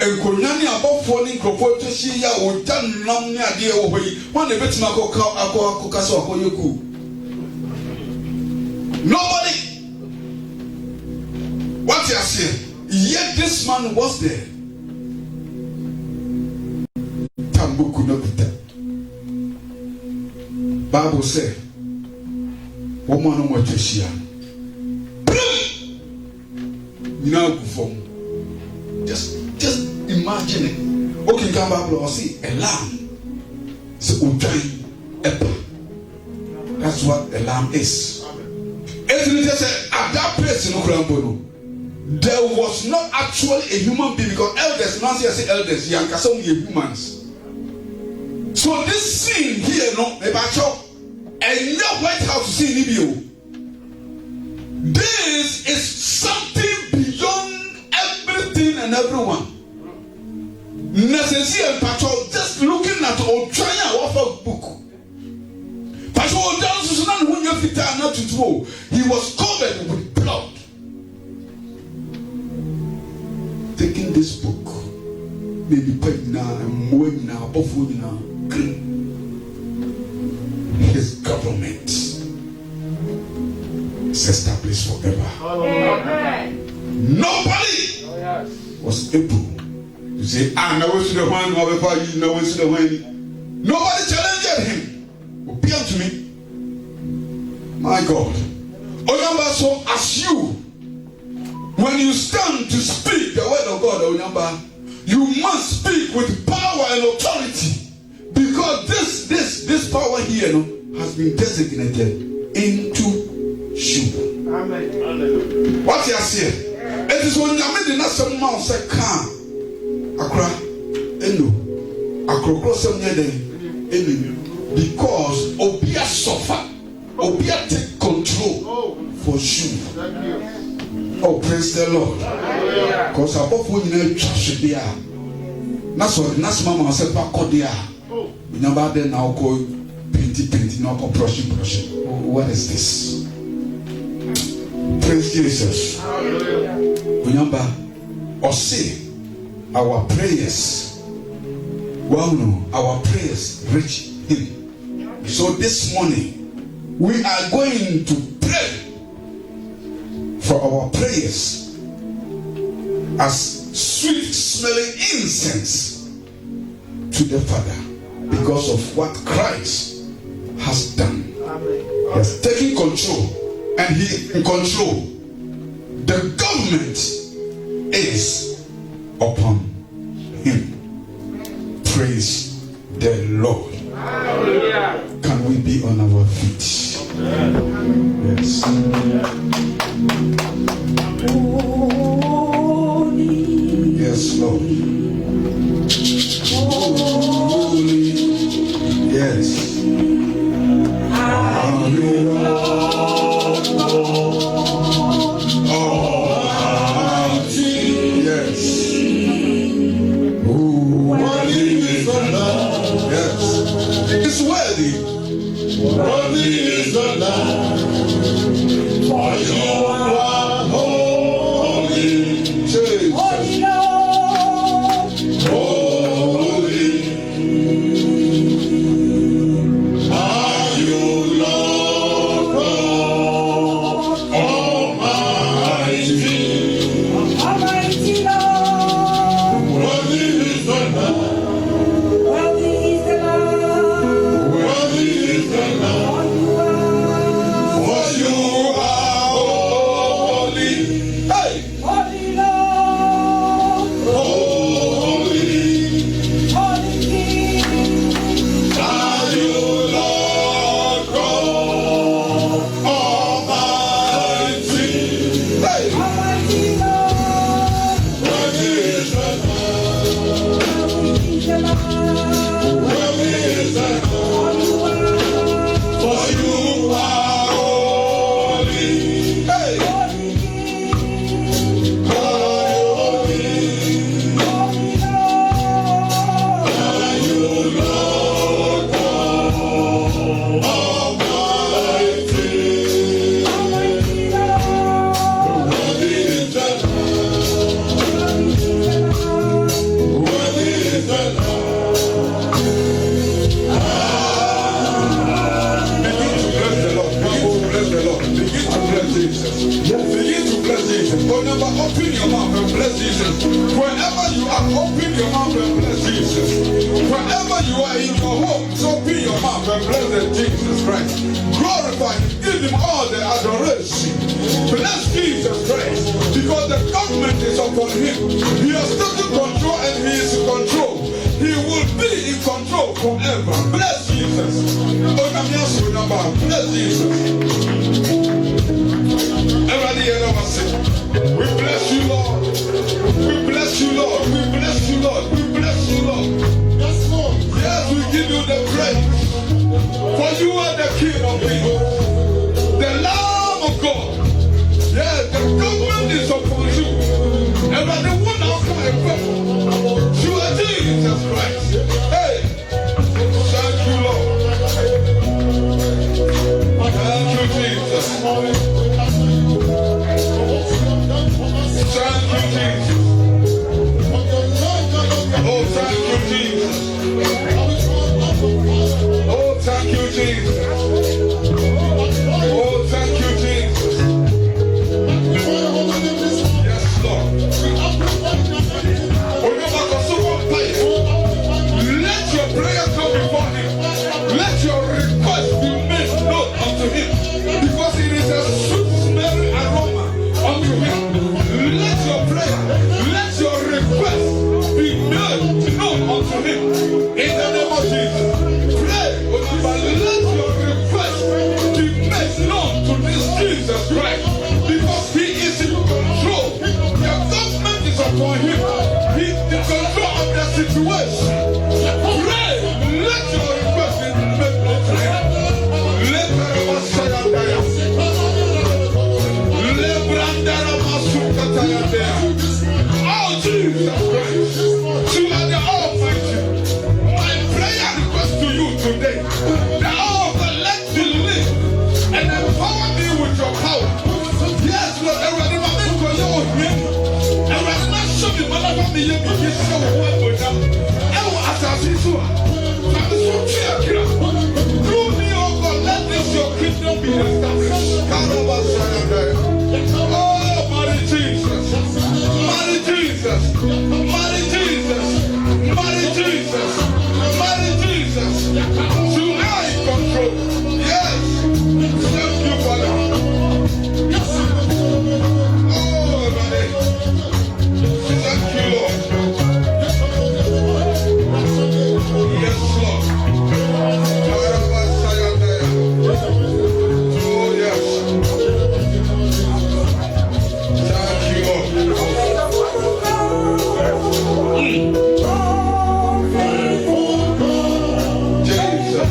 Enkonyani abofo ni nkrofo toshi ya oja nnam ne ade e wo hoyi wan na betima akokka so akoyeku. Nobody. What you say? Yet this man was there. Tambuku no kuta. Bible say, woman no mo toshi ya. You know from just imagine it. Okay, come back and see a lamb. So that's what a lamb is. At that place in Ukraine, there was not actually a human being, because elders, now I say elders, young some humans. So this scene here, no, about and no White House scene Libya. This is something beyond everything and everyone. Necessary and patrol just looking at or trying to offer book. Patrol down to Sunan when you fit not to do. He was covered with blood. Taking this book, maybe Pegna and Moina, Bofuna, his government is established forever. Nobody was able to say, I know to the one over you know to the one. Nobody challenged him. Appeal to me. My God. Onyamba, so as you, when you stand to speak the word of God, Onyamba, you must speak with power and authority. Because this power here has been designated into you. Amen. What you say? It is when you made the some mouth say can akra eno akro some near because obia suffer, obia take control for you. Oh, praise the Lord. Because above when you trust there. That's what mama said back there. We never then now go painting, now go brushing. What is this? Praise Jesus. Remember, or say our prayers. Well, no, our prayers reach him. So this morning we are going to pray for our prayers as sweet smelling incense to the Father because of what Christ has done. He has taken control, and he in control. The government is upon him. Praise the Lord. Can we be on our feet? Yes. Yes, Lord. Holy. Yes. Almighty. Yes. Worthy is the Lamb. Yes. It's worthy. Worthy is the Lamb. For you are holy. Jesus. Holy. Are you Lord God Almighty? Almighty Lord, Worthy is the Lamb. worthy is the Lamb, Worthy is the Lamb. for you are For you are holy. Hey! holy Lord, Holy. holy King, Are you Lord God Almighty? Hey! Almighty Lord, Worthy is the Lamb. worthy is the Lamb, Worthy is the Lamb. for you For you are are holy. Hey! holy King, Holy. holy Lord, Are you Lord God Almighty? Almighty Lord, Worthy is the Lamb. worthy is the Lamb. Worthy is the Lamb. Begin to bless the Lord. Begin to bless the Lord. Begin to bless Jesus. Begin to bless Jesus. Remember, open your mouth and bless Jesus. Wherever you are, open your mouth and bless Jesus. Wherever you are in your home, open your mouth and bless the Jesus Christ. Glorify him. Give him all the adoration. Bless Jesus Christ. Because the government is upon him. He has taken control and he is in control. He will be in control forever. Bless Jesus. Bless Jesus. Everybody here know us. We bless you, Lord. We bless you, Lord. We bless you, Lord. We bless you, Lord. Yes, Lord. Yes, we give you the praise. For you are the King of Kings, the Lamb of God. Yes, the government is upon you. Everybody one out for a people. You are Jesus Christ. Hey, thank you, Lord. Thank you, Jesus. Thank you, Jesus. Oh, thank you, Jesus. Oh, thank you, Jesus. Oh, thank you, Jesus. a sweet smelling aroma unto him. Let your prayer, let your request be made known unto him. In the name of Jesus. Pray, but let your request be made known to this Jesus Christ. Because he is in control. The government is upon him. He's in control of the situation. Pray, let your request be made known to him. Let the Messiah die. Oh Jesus Christ, you are the Almighty. My prayer request to you today, that all of the let me live and empower me with your power. Yes, Lord, everybody, my men for your name. Everybody, my show me, my love, me, you be so well. I will ask you to. Through me, oh God, let this your kingdom be established. Oh, mighty Jesus, mighty Jesus, mighty Jesus, mighty Jesus, mighty Jesus. Tonight, control. Yes, thank you, Father. Oh, mighty. Thank you, Lord. Yes, Lord. Oh, yes. Thank you, Lord. Jesus.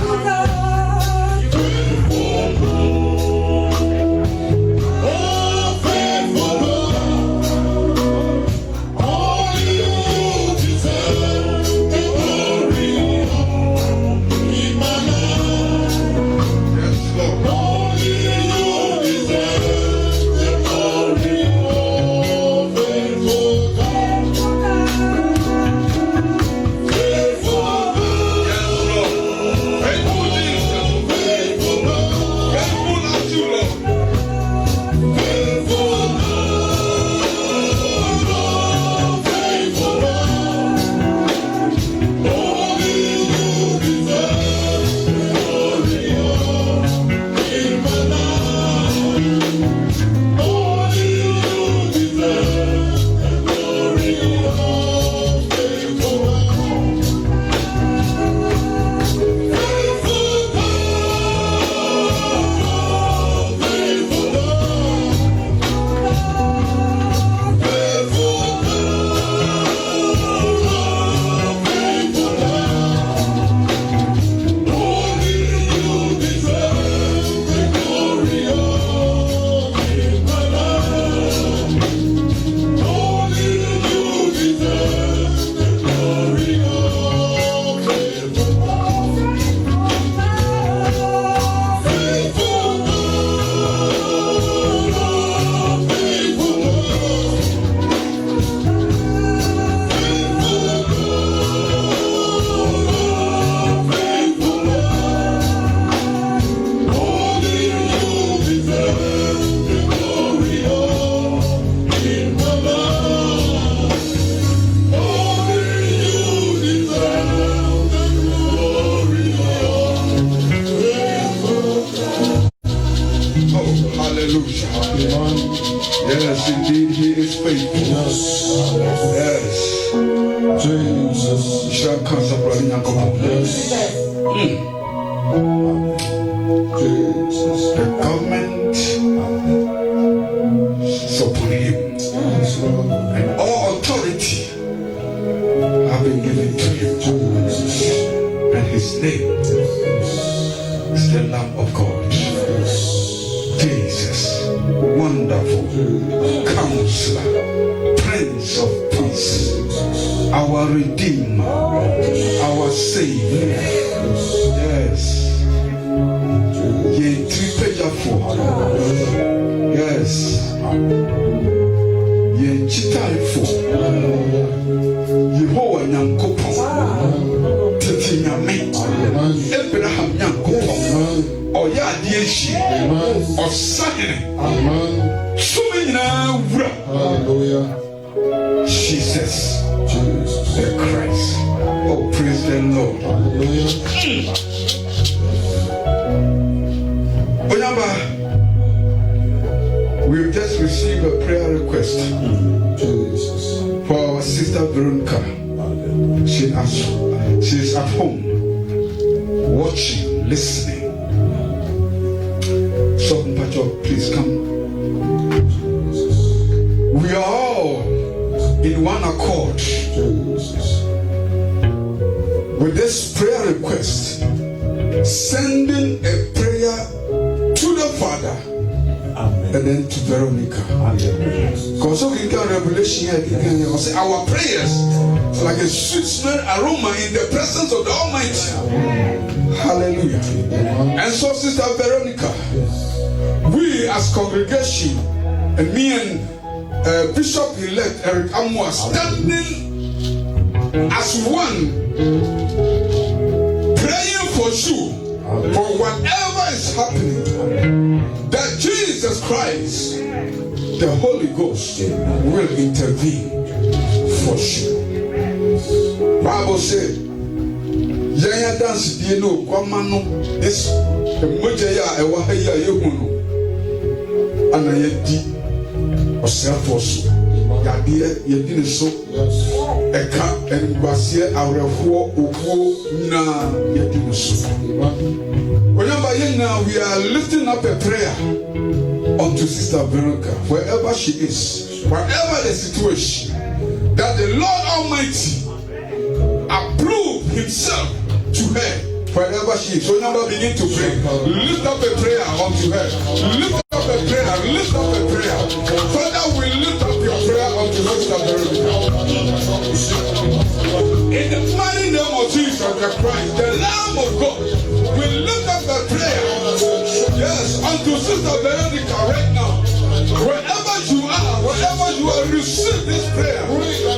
Yes, Lord. Yes, Lord. Faithful Jesus. Faithful as you, Lord. Oh, hallelujah. Yes, indeed, he is faithful. Yes. Jesus. Shall cancer brother Jacob. Jesus. The government is upon him. Yes, Lord. And all authority have been given to him. Jesus. And his name is the Lamb of God. Jesus, wonderful Counselor, Prince of Peace, our Redeemer, our Savior. Yes. Ye tripejafo. Yes. Ye chitaifo. Yehowa Nyankopɔn. Tete Nyame. Abraham Nyankopɔn. Oya adieshi. Osahene. Sumi nyinaa wura. Hallelujah. Jesus. Jesus. The Christ. Oh, praise the Lord. Hallelujah. Onyaba, We just received a prayer request for our sister Veronica. She's at home, watching, listening. So, Mpacho, please come. We are all in one accord with this prayer request, sending a prayer to the Father. Amen. And then to Veronica. Because in Revelation here, say our prayers are like a sweet smell aroma in the presence of the Almighty. Amen. Hallelujah. Amen. And so, Sister Veronica, we as congregation, and me and Bishop-elect Eric Amwa standing as one, praying for you, for whatever is happening, that Jesus Christ, the Holy Ghost, will intervene for you. Bible said, Yaya dance di no kwamano this emoja ya ewa haya yehunu ana yedi osafo so yade yedi ne so eka enguasie awrefo owo na yedi ne so. Remember, now we are lifting up a prayer unto Sister Veronica, wherever she is, whatever the situation, that the Lord Almighty approve Himself to her, wherever she is. So now begin to pray. Lift up a prayer unto her. Lift up a prayer. Lift up a prayer. Father, we lift up your prayer unto Sister Veronica. In the mighty name of Jesus Christ, the Lamb of God, we lift up a prayer, yes, unto Sister Veronica right now. Wherever you are, receive this prayer.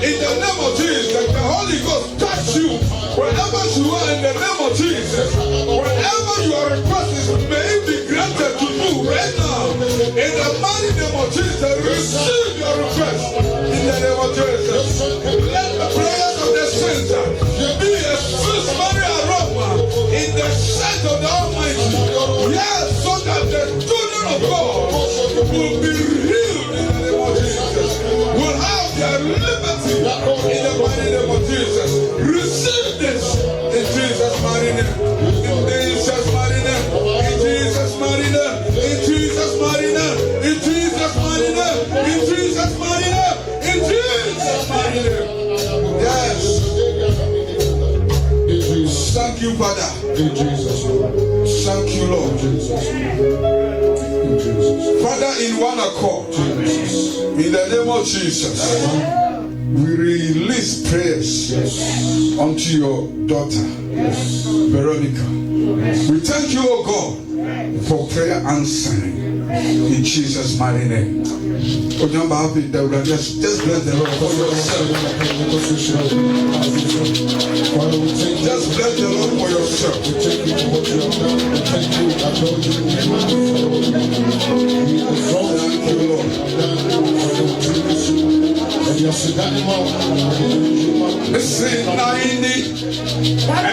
In the name of Jesus, that the Holy Ghost touch you. Wherever you are, in the name of Jesus, whatever your request is, may it be granted to you right now. In the mighty name of Jesus, receive your request. In the name of Jesus, let the prayers of the saints be a sweet smelling aroma in the sight of the Almighty. Yes, so that the children of God will be healed in the name of Jesus. Will have their liberty in the mighty name of Jesus. Receive this in Jesus' mighty name. In Jesus' mighty name. In Jesus' mighty name. In Jesus' mighty name. In Jesus' mighty name. In Jesus' mighty name. In Jesus' mighty name. Yes. Thank you, Father. In Jesus' name. Thank you, Lord. Jesus. In Jesus. Father, in one accord, Jesus. In the name of Jesus, we release prayers unto your daughter, Veronica. We thank you, O God, for prayer answering. In Jesus' mighty name. Just bless the Lord for yourself. Just bless the Lord for yourself. Thank you, Lord. Listen, 90 and